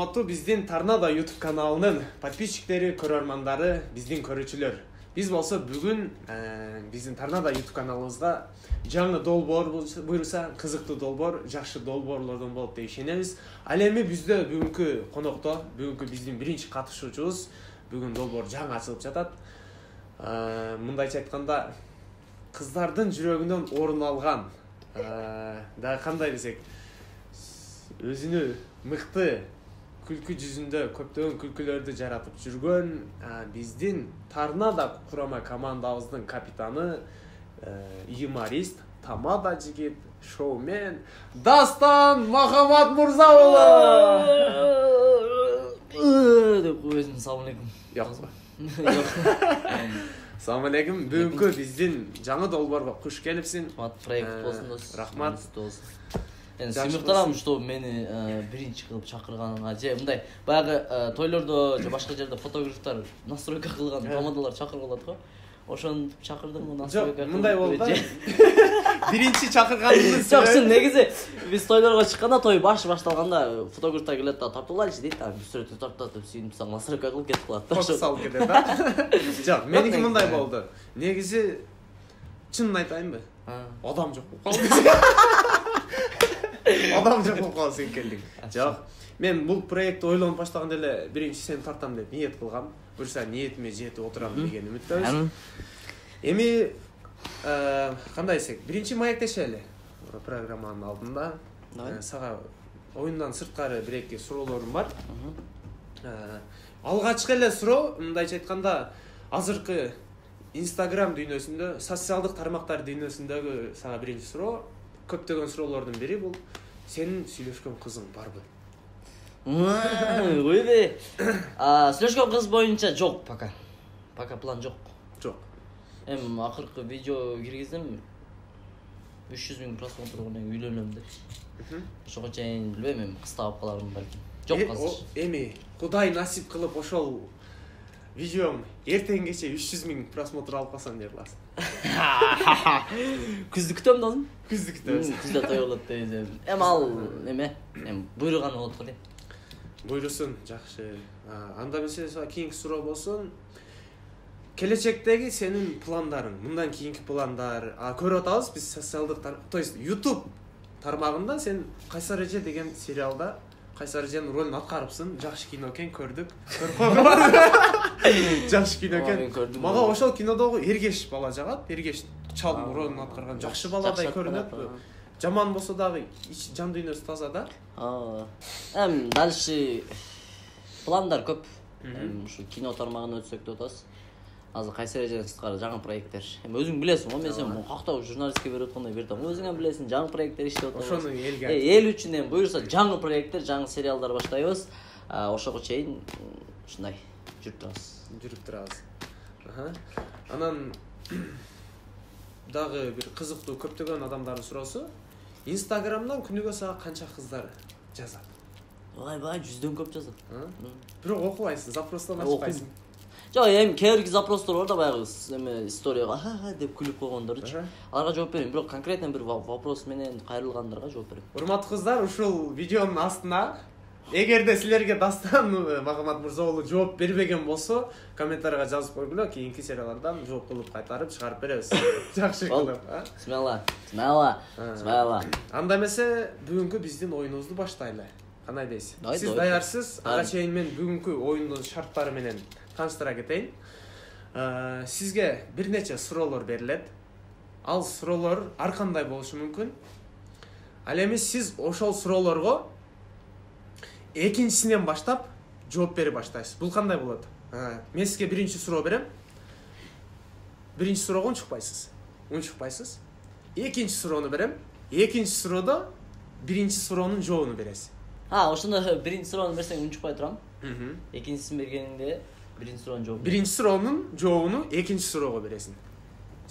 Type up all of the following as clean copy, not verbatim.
урматтуу биздин Торнадо YouTube каналынын подписчиктери, көрөрмандары, биздин көрүүчүлөр. Биз болсо бүгүн биздин Торнадо YouTube каналыбызга жаңы долбоор буйруса, кызыктуу долбоор, жакшы долбоорлордон болот деп ишенебиз. Ал эми биздө бүгүнкү конокто, бүгүнкү биздин биринчи катышуучубуз бүгүн долбоор жаңы ачылып жатат. Мындайча айтканда, кыздардын жүрөгүнөн орун алган, да кандай десек, өзүнү мыкты күлкү жүзүндө көптөгөн күлкүлөрдү жаратып жүргөн биздин Торнадо курама командабыздын капитаны, юморист, тамада жигит, шоумен Дастан Махаматмурзаулу. Деп өзүм салам алейкум. Салам алейкум. Бүгүнкү биздин жаңы долбоорго куш келипсиң. Проект болсун дос. Рахмат. Сыймыктарам, что мени биринчи кылып чакырганыңа. Же мындай баягы тойлордо же башка жерде фотографтар настройка кылган тамадалар чакырылат го. Ошентип чакырдым, настройка. Жок, мындай болду да. Биринчи чакырганыбыз. Жок, негизи биз тойлорго чыкканда, той башталганда фотографтар келет да, тартуулайчы дейт да, сүрөттү тартат деп сүйүнүп саң настройка кылып кетип калат да. Фото салып кетет да. Жок, меники мындай болду. Негизи чынын айтайынбы? Адам жок болуп калды. Адам жок болуп калды секелдик. Жок. Мен бул проектти ойлонуп баштаганда эле биринчи сени тартам деп ниет кылгам. Буюрса ниетиме жетип отурам деген үмүттөбүз. Эми кандай десек, биринчи маектешели программанын алдында. Сага оюндан сырткары бир-эки суроолорум бар. Алгачкы эле суроо, мындайча айтканда, азыркы Instagram дүйнөсүндө, социалдык тармактар дүйнөсүндөгү сага биринчи суроо, көптөгөн суроолордун бири бул: сенин сүйлөшкөн кызың барбы? Ойбе. Сүйлөшкөн кыз боюнча жок пока. Пока план жок. Жок. Акыркы видео киргиздим. 300.000 просмотрдан үйлөнөм деп. Ошого чейин билбейм, кыз таап калармын балким. Жок азыр. Эми Кудай насип кылып ошол видеом эртең кече 300.000 просмотр алып калсам деп каласың. Күздү күтөм досум. Күздү күтөбүз. Күздө той болот деп. Ал буйруган болот го дейм. Буйрусун, жакшы. Анда эмесе кийинки суроо болсун. Келечектеги сенин пландарың, мындан кийинки пландар. Көрүп атабыз биз социалдык, то есть YouTube тармагында сен Кайсар эже деген сериалда Кайсар эженин ролун аткарыпсың. Жакшы кино экен, көрдүк. Көрүп калдым. Жакшы кино экен. Мага ошол кинодогу Эргеш бала жагат. Эргеш чалдын ролун аткарган жакшы баладай көрүнөт. Жаман болсо дагы жан дүйнөсү таза да. Дальше пландар көп. Ушу кино тармагына өтсөк деп атабыз. Азыр Кайсар эжеден сырткары жаңы проекттер. Өзүң билесиң го, мен сен кактап журналистке берип аткандай бердим. Өзүң ham билесиң, жаңы проекттер иштеп атабыз. Ошону элге эл үчүн эми буюрса жаңы проекттер, жаңы сериалдар баштайбыз. Ошого чейин ушундай жүрүп турабыз. Анан дагы бир кызыктуу көптөгөн адамдардын суроосу: Instagramдан күнүгө сага канча кыздар жазат? Бай, 100дөн көп жазат. Бирок окубайсың, запростон ачпайсың. Жок, эми кээ запростор бар да, баягы эме историяга деп күлүп койгондорчу. Аларга жооп берем, бирок конкретно бир вопрос менен кайрылгандарга жооп берем. Урматтуу кыздар, ушул видеонун астына эгерде силерге Дастан Махаматмурзаулу жооп бербеген болсо, комментарийга жазып койгула, кийинки сериялардан жооп кылып кайтарып чыгарып беребиз. Жакшы кылып, Смайла. Анда эмесе бүгүнкү биздин оюнубузду баштайлы. Кандай дейсиз? Сиз даярсыз? Ага чейин мен бүгүнкү оюндун шарттары менен таныштыра кетейин. Сизге бир нече суроолор берилет. Ал суроолор ар кандай болушу мүмкүн. Ал эми сиз ошол суроолорго экинчисинен баштап жооп бере баштайсыз. Бул кандай болот? Мен сизге биринчи суроо берем. Биринчи суроого унчукпайсыз. Экинчи суроону берем. Экинчи суроодо биринчи суроонун жообун бересиз. Ошондо биринчи суроону берсең унчукпай турам. Экинчисин бергенде биринчи суроонун жообун. Биринчи суроонун жообуну экинчи суроого бересиң.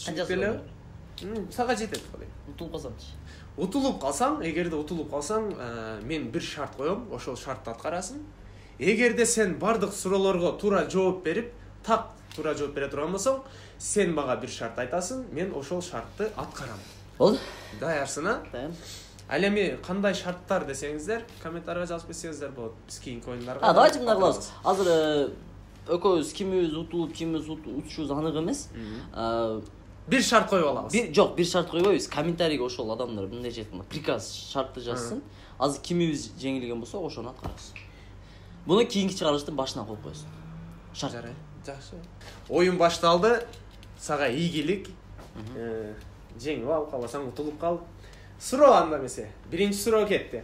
Канча суроо? Сага жетет го. Утулуп калсаң, эгерде утулуп калсаң, мен бир шарт коем, ошол шартты аткарасың. Эгерде сен бардык суроолорго туура жооп берип, туура жооп бере турган болсоң, сен мага бир шарт айтасың, мен ошол шартты аткарам. Болду. Даярсың, а? Даяр. Ал эми кандай шарттар десеңиздер, комментарийге жазып кетсеңиздер болот. Биз кийинки оюндарга. Давайте мындай кылабыз. Азыр экөөбүз кимибиз утулуп, кимибиз утушубуз анык эмес. Бир шарт коюп алабыз. Жок, бир шарт койбойбуз. Комментарийге ошол адамдар мындай жеткен приказ шартты жазсын. Азыр кимибиз жеңилген болсо ошону аткарабыз. Буну кийинки чыгарылыштын башына коюп коесуң. Шарт. Жарай, жакшы. Оюн башталды. Сага ийгилик. Жеңип ал, каласаң утулуп кал. Суроо анда эмесе. Биринчи суроо кетти.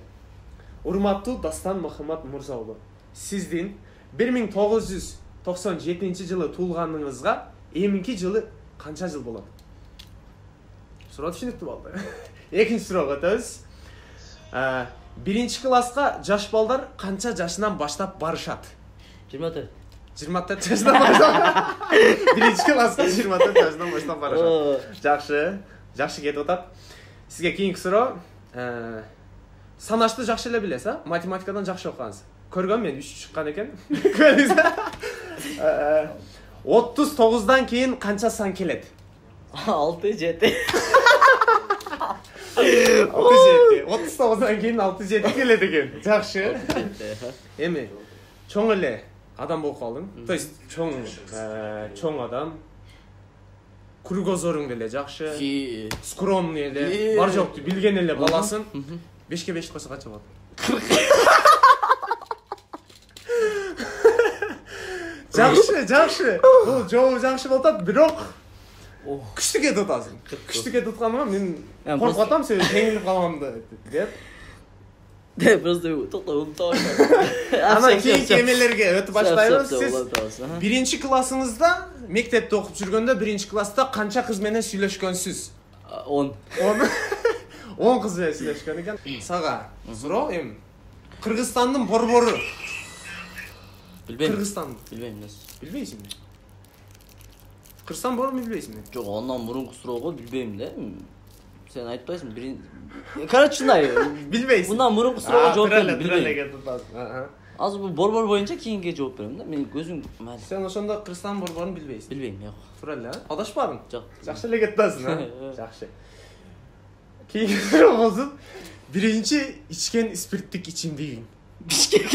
Урматтуу Дастан Мухаммад Мурза уулу, сиздин 1997-жылы туулганыңызга эминки жылы канча жыл болот? Суроо түшүнүктүү болду. Экинчи суроого өтөбүз. Биринчи класска жаш балдар канча жашынан баштап барышат? 24. 24 жашынан баштап. Биринчи класска 24 жашынан баштап барышат. Жакшы. Жакшы кетип атат. Сизге кийинки суроо. Санашты жакшы эле билесиз, а? Математикадан жакшы окугансыз. Көргөн мен 3 чыккан экен. 39-дан кийин канча сан келет? 6 7. 39-дан кийин 6-7 келет экен. Жакшы. Эми чоң эле адам болуп калдың. То есть чоң адам. Кругозоруң деле жакшы. Скромный эле, бар жокту билген эле баласын. 5ке 5 койсо канча болот? Жакшы. Бул жообу жакшы болуп атат, бирок күчтүү кетип атасың. Күчтүү кетип атканыма мен коркуп атам, сен жеңилип каламды деп. Просто токто унутап Анан кийинки эмелерге өтүп баштайбыз. Сиз биринчи классыңызда, мектепте окуп жүргөндө биринчи класста канча кыз менен сүйлөшкөнсүз? 10. 10 кыз менен сүйлөшкөн экен. Сага суроо эми Кыргызстандын борбору. Билбейм. Кыргызстан. Билбейм эмес. Билбейсиңби? Кыргызстан борбору билбейсиңби? Жок, ондан мурунку суроого билбейм да. Сен айтпайсың, короче, шундай. Билбейсиң. Мындан мурунку суроого жооп берем, билбейм. Билбейм. Азыр бул борбор боюнча кийинге жооп берем да. Мен көзүм майыл. Сен ошондо Кыргызстан борборун билбейсиң. Билбейм, жок. Тура эле, а? Адашпадың? Жок. Жакшы эле кетип атасың, а? Жакшы. Кийинки суроо болсун. Биринчи ичкен спирттик ичимдигиң. Бишкек.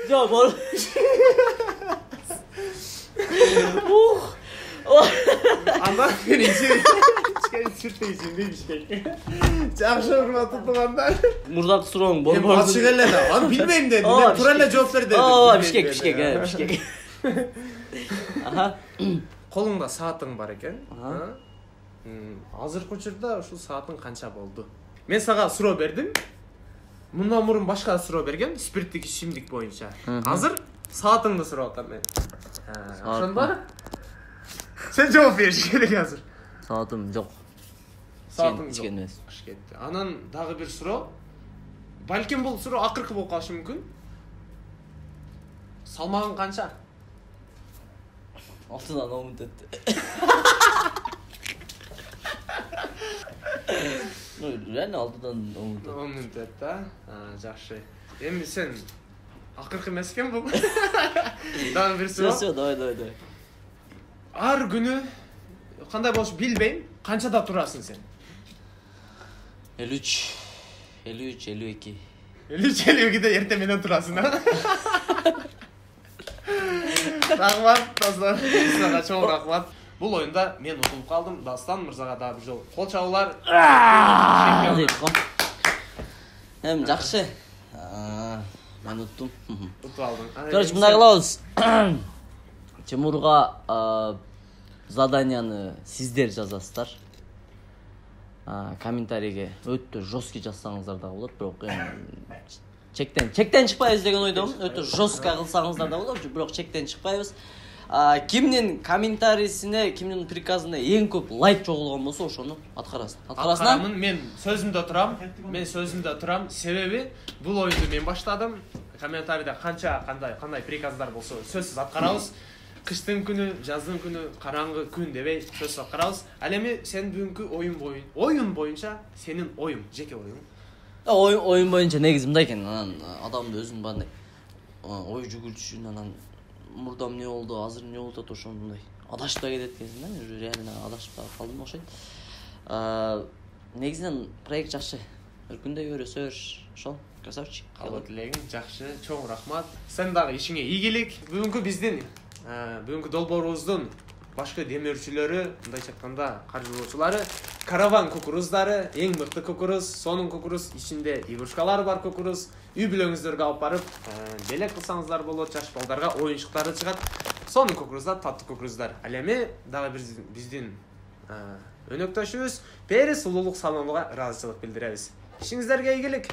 Жок, бор. Андан биринчи ичкен спирттик ичимдиг Бишкек. Жакшы урматтуу туугандар. Мурдакы сурооң борбор. Ачык эле да. Аны билбейм дедим. Мен тура эле жооп бер дедим. Бишкек. Аха. Колуңда саатың бар экен. Азыркы учурда ушул саатың канча болду? Мен сага суроо бердим. Мындан мурун башка суроо берген, спирттик ичимдик боюнча. Азыр саатыңды сурап атам мен. Ошондо сен жооп бериш керек азыр. Саатым жок. Саатың ичкен эмес. Кыш кетти. Анан дагы бир суроо. Балким бул суроо акыркы болуп калышы мүмкүн. Салмагың канча? 6-дан 10 мүнөт өттү. Ну, реально 6-дан 10 мүнөт. 10 мүнөт да. Жакшы. Эми сен акыркы эмес экен бул. Дагы бир суроо. Всё, давай. Ар күнү кандай болуш билбейм. Канчада турасың сен? 53, 52. 52-де эртең менен турасың, а? Рахмат, достор. Сага чоң рахмат. Бул оюнда мен утулуп калдым. Дастан Мырзага дагы бир жолу кол чабуулар. Эм, жакшы. Мен уттум. Утуп алдым. Короче, мындай кылабыз. Тимурга заданияны сиздер жазасыздар. Комментарийге өтө жесткий жазсаңыздар да болот, бирок чектен чыкпайбыз деген ойдомун. Өтө жестко кылсаңыздар да болот, бирок чектен чыкпайбыз. Кимдин комментарийсине, кимдин приказына эң көп лайк чогулган болсо, ошону аткарасың. Аткарамын. Мен сөзүмдө турам. Себеби бул оюнду мен баштадым. Комментарийде кандай приказдар болсо сөзсүз аткарабыз. Кыштын күнү, жаздын күнү, караңгы күн дебей сөзсүз аткарабыз. Ал эми сен бүгүнкү оюн боюнча сенин оюң, жеке оюң. Оюн боюнча негизи мындай экен, анан адамды өзүнүн бандай ой жүгүртүшүн, анан мурда эмне болду, азыр эмне болуп атат, ошондой адашып да кетет экенсиң да. Мен уже реально адашып да калдым окшойт. Негизинен проект жакшы. Күндөй өрөсөр, ошол. Красавчик. Кабыл тилегиң жакшы, чоң рахмат. Сен дагы ишиңе ийгилик. Бүгүнкү биздин бүгүнкү долбоорубуздун башкы демөөрчүлөрү, мындайча айтканда, каржылоочулары, караван кукуруздары, эң мыкты кукуруз, сонун кукуруз, ичинде игрушкалар бар кукуруз. Үй бүлөңүздөргө алып барып, белек кылсаңыздар болот, жаш балдарга оюнчуктары чыгат. Сонун кукуруздар, таттуу кукуруздар. Ал эми дагы биздин өнөктөшүбүз Перис Улуулук Салонуга ыраазычылык билдиребиз. İşinizlerге ийгилик.